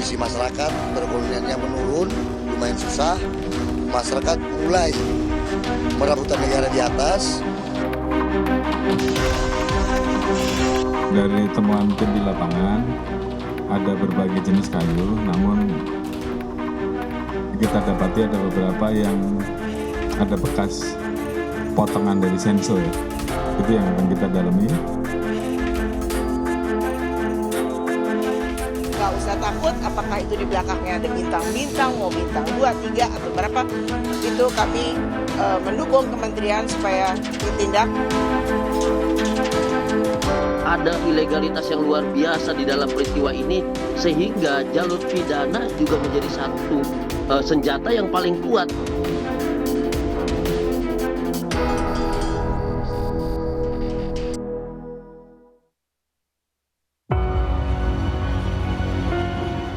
kondisi masyarakat perekonomiannya menurun, lumayan susah. Masyarakat mulai merebutkan negara di atas. Dari temuan tim di lapangan, ada berbagai jenis kayu, namun kita dapati ada beberapa yang ada bekas potongan dari senso ya. Itu yang akan kita dalami. Nggak usah takut apakah itu di belakangnya ada bintang-bintang, mau bintang 2, 3 atau berapa, itu kami mendukung kementerian supaya ditindak. Ada ilegalitas yang luar biasa di dalam peristiwa ini, sehingga jalur pidana juga menjadi satu senjata yang paling kuat.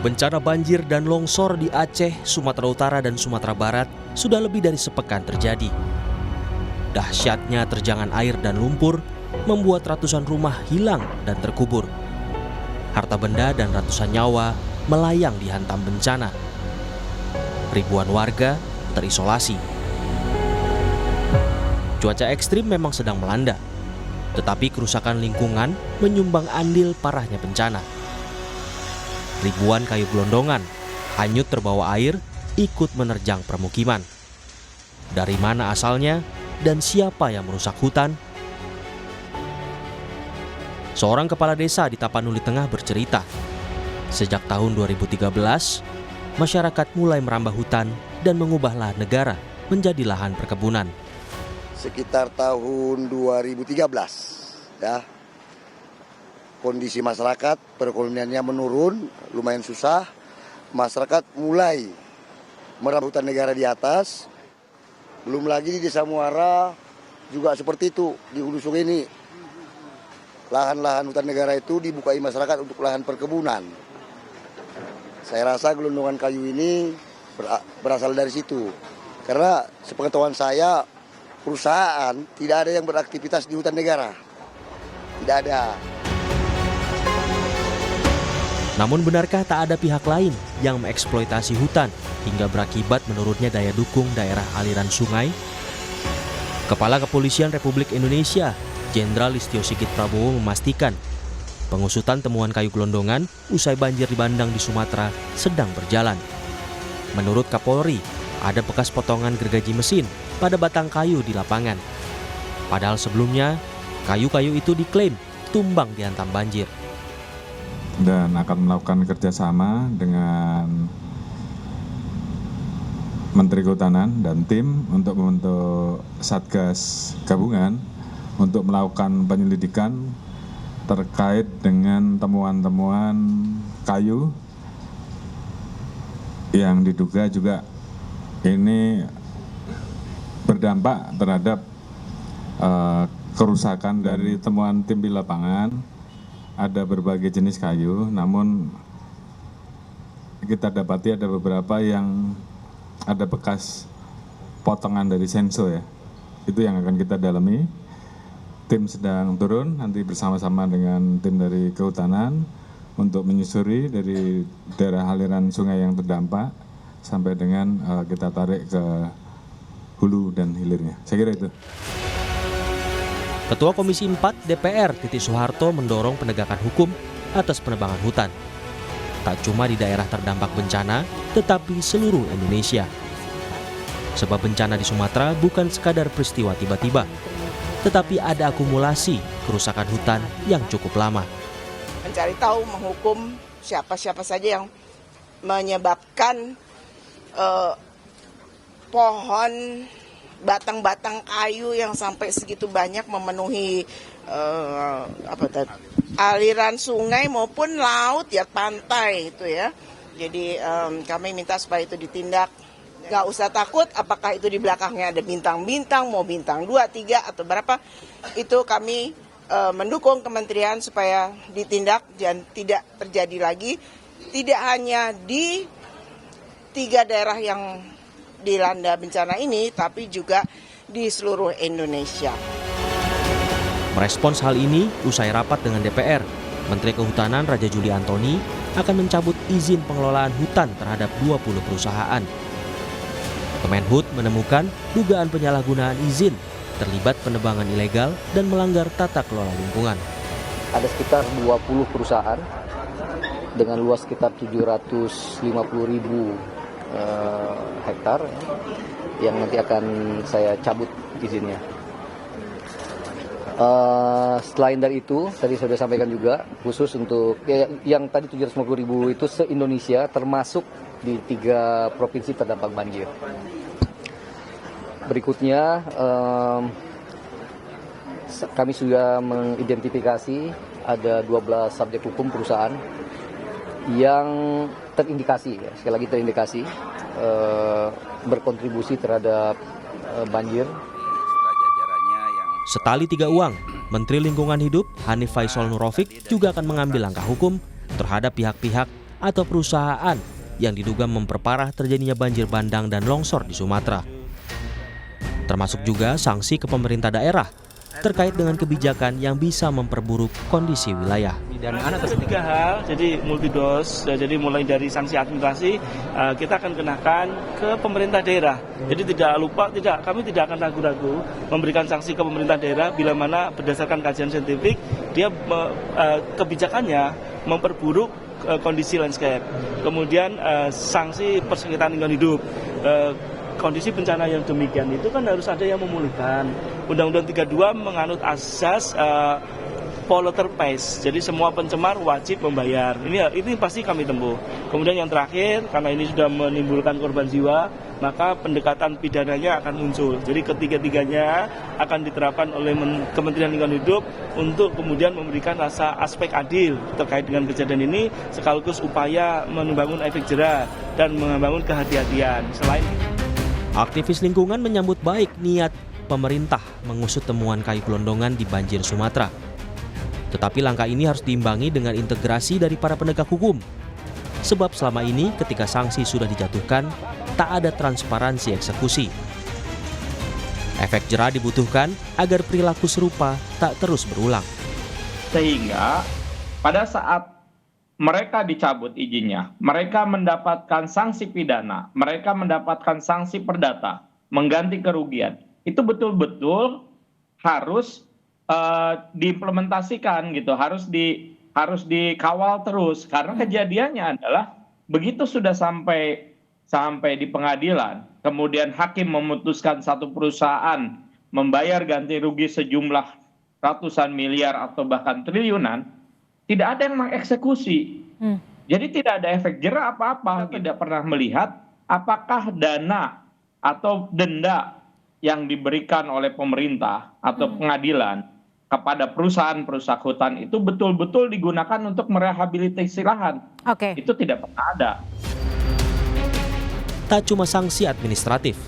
Bencana banjir dan longsor di Aceh, Sumatera Utara, dan Sumatera Barat sudah lebih dari sepekan terjadi. Dahsyatnya terjangan air dan lumpur membuat ratusan rumah hilang dan terkubur. Harta benda dan ratusan nyawa melayang dihantam bencana. Ribuan warga terisolasi. Cuaca ekstrim memang sedang melanda, tetapi kerusakan lingkungan menyumbang andil parahnya bencana. Ribuan kayu gelondongan hanyut terbawa air ikut menerjang permukiman. Dari mana asalnya dan siapa yang merusak hutan? Seorang kepala desa di Tapanuli Tengah bercerita, sejak tahun 2013, masyarakat mulai merambah hutan dan mengubah lahan negara menjadi lahan perkebunan. Sekitar tahun 2013, ya, kondisi masyarakat perekonomiannya menurun, lumayan susah. Masyarakat mulai merebutkan negara di atas. Belum lagi di Desa Muara juga seperti itu, di hulu sungai ini. Lahan-lahan hutan negara itu dibukai masyarakat untuk lahan perkebunan. Saya rasa gelondongan kayu ini berasal dari situ. Karena sepengetahuan saya, perusahaan tidak ada yang beraktivitas di hutan negara. Tidak ada. Namun benarkah tak ada pihak lain yang mengeksploitasi hutan hingga berakibat menurunnya daya dukung daerah aliran sungai? Kepala Kepolisian Republik Indonesia, Jenderal Listio Sigit Prabowo memastikan pengusutan temuan kayu gelondongan usai banjir di Bandang di Sumatera sedang berjalan. Menurut Kapolri, ada bekas potongan gergaji mesin pada batang kayu di lapangan. Padahal sebelumnya, kayu-kayu itu diklaim tumbang dihantam banjir. Dan akan melakukan kerjasama dengan Menteri Kehutanan dan tim untuk membentuk Satgas Gabungan untuk melakukan penyelidikan terkait dengan temuan-temuan kayu yang diduga juga ini berdampak terhadap kerusakan. Dari temuan tim di lapangan, ada berbagai jenis kayu, namun kita dapati ada beberapa yang ada bekas potongan dari senso ya. Itu yang akan kita dalami. Tim sedang turun nanti bersama-sama dengan tim dari Kehutanan untuk menyusuri dari daerah aliran sungai yang terdampak sampai dengan kita tarik ke hulu dan hilirnya. Saya kira itu. Ketua Komisi 4 DPR Titik Soeharto mendorong penegakan hukum atas penebangan hutan. Tak cuma di daerah terdampak bencana, tetapi seluruh Indonesia. Sebab bencana di Sumatera bukan sekadar peristiwa tiba-tiba, tetapi ada akumulasi kerusakan hutan yang cukup lama. Mencari tahu, menghukum siapa-siapa saja yang menyebabkan pohon, batang-batang kayu yang sampai segitu banyak memenuhi aliran sungai maupun laut ya, pantai itu ya. Jadi kami minta supaya itu ditindak. Nggak usah takut apakah itu di belakangnya ada bintang-bintang, mau bintang 2, 3 atau berapa, itu kami mendukung kementerian supaya ditindak dan tidak terjadi lagi. Tidak hanya di 3 daerah yang dilanda bencana ini, tapi juga di seluruh Indonesia. Merespons hal ini, usai rapat dengan DPR, Menteri Kehutanan Raja Juli Antoni akan mencabut izin pengelolaan hutan terhadap 20 perusahaan. Kemenhut menemukan dugaan penyalahgunaan izin, terlibat penebangan ilegal dan melanggar tata kelola lingkungan. Ada sekitar 20 perusahaan dengan luas sekitar 750.000 hektar yang nanti akan saya cabut izinnya. Selain dari itu, tadi saya sudah sampaikan juga, khusus untuk yang tadi 750.000 itu se-Indonesia, termasuk di 3 provinsi terdampak banjir. Berikutnya, kami sudah mengidentifikasi ada 12 subjek hukum perusahaan yang terindikasi, sekali lagi terindikasi, berkontribusi terhadap banjir. Setali 3 uang, Menteri Lingkungan Hidup Hanif Faisal Nurofik juga akan mengambil langkah hukum terhadap pihak-pihak atau perusahaan yang diduga memperparah terjadinya banjir bandang dan longsor di Sumatera. Termasuk juga sanksi ke pemerintah daerah terkait dengan kebijakan yang bisa memperburuk kondisi wilayah. Ada 3 hal, jadi multidos, jadi mulai dari sanksi administrasi kita akan kenakan ke pemerintah daerah. Jadi kami tidak akan ragu-ragu memberikan sanksi ke pemerintah daerah bila mana berdasarkan kajian saintifik dia kebijakannya memperburuk kondisi landscape. Kemudian sanksi persengketaan lingkungan hidup. Kondisi bencana yang demikian itu kan harus ada yang memulihkan. Undang-Undang 32 menganut asas polluter pays. Jadi semua pencemar wajib membayar. Ini pasti kami tempuh. Kemudian yang terakhir, karena ini sudah menimbulkan korban jiwa, maka pendekatan pidananya akan muncul. Jadi ketiga-tiganya akan diterapkan oleh Kementerian Lingkungan Hidup untuk kemudian memberikan rasa aspek adil terkait dengan kejadian ini, sekaligus upaya membangun efek jera dan membangun kehati-hatian. Selain aktivis lingkungan menyambut baik niat pemerintah mengusut temuan kayu gelondongan di banjir Sumatera. Tetapi langkah ini harus diimbangi dengan integrasi dari para penegak hukum. Sebab selama ini ketika sanksi sudah dijatuhkan, tak ada transparansi eksekusi. Efek jera dibutuhkan agar perilaku serupa tak terus berulang. Sehingga pada saat mereka dicabut izinnya, mereka mendapatkan sanksi pidana, mereka mendapatkan sanksi perdata, mengganti kerugian. Itu betul-betul harus diimplementasikan gitu, harus dikawal terus, karena kejadiannya adalah begitu sudah sampai di pengadilan, kemudian hakim memutuskan satu perusahaan membayar ganti rugi sejumlah ratusan miliar atau bahkan triliunan, tidak ada yang mengeksekusi. Jadi tidak ada efek jera apa-apa, tidak pernah melihat apakah dana atau denda yang diberikan oleh pemerintah atau pengadilan kepada perusahaan-perusahaan hutan itu betul-betul digunakan untuk merehabilitasi lahan. Itu tidak pernah ada. Tak cuma sanksi administratif,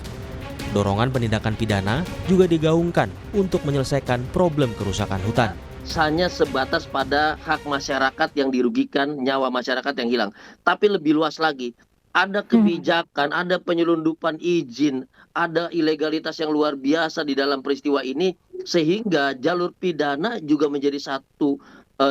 dorongan penindakan pidana juga digaungkan untuk menyelesaikan problem kerusakan hutan. Hanya sebatas pada hak masyarakat yang dirugikan, nyawa masyarakat yang hilang. Tapi lebih luas lagi, ada kebijakan, ada penyelundupan izin, ada ilegalitas yang luar biasa di dalam peristiwa ini, sehingga jalur pidana juga menjadi satu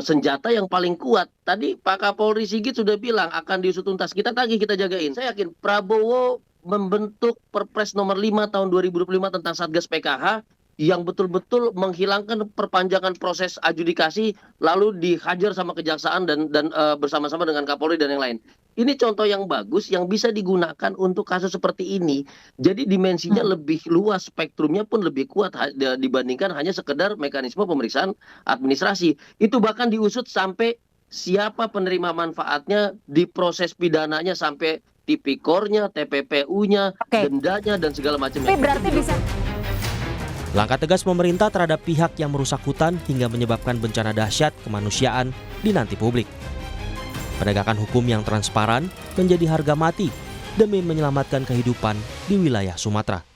senjata yang paling kuat. Tadi Pak Kapolri Sigit sudah bilang akan diusut tuntas. Kita tagih, kita jagain. Saya yakin Prabowo membentuk Perpres nomor 5 tahun 2025 tentang Satgas PKH yang betul-betul menghilangkan perpanjangan proses adjudikasi lalu dihajar sama kejaksaan dan bersama-sama dengan Kapolri dan yang lain. Ini contoh yang bagus yang bisa digunakan untuk kasus seperti ini. Jadi dimensinya lebih luas, spektrumnya pun lebih kuat dibandingkan hanya sekedar mekanisme pemeriksaan administrasi. Itu bahkan diusut sampai siapa penerima manfaatnya, di proses pidananya sampai tipikornya, TPPU-nya, dendanya dan segala macamnya. Berarti bisa. Langkah tegas pemerintah terhadap pihak yang merusak hutan hingga menyebabkan bencana dahsyat kemanusiaan dinanti publik. Penegakan hukum yang transparan menjadi harga mati demi menyelamatkan kehidupan di wilayah Sumatera.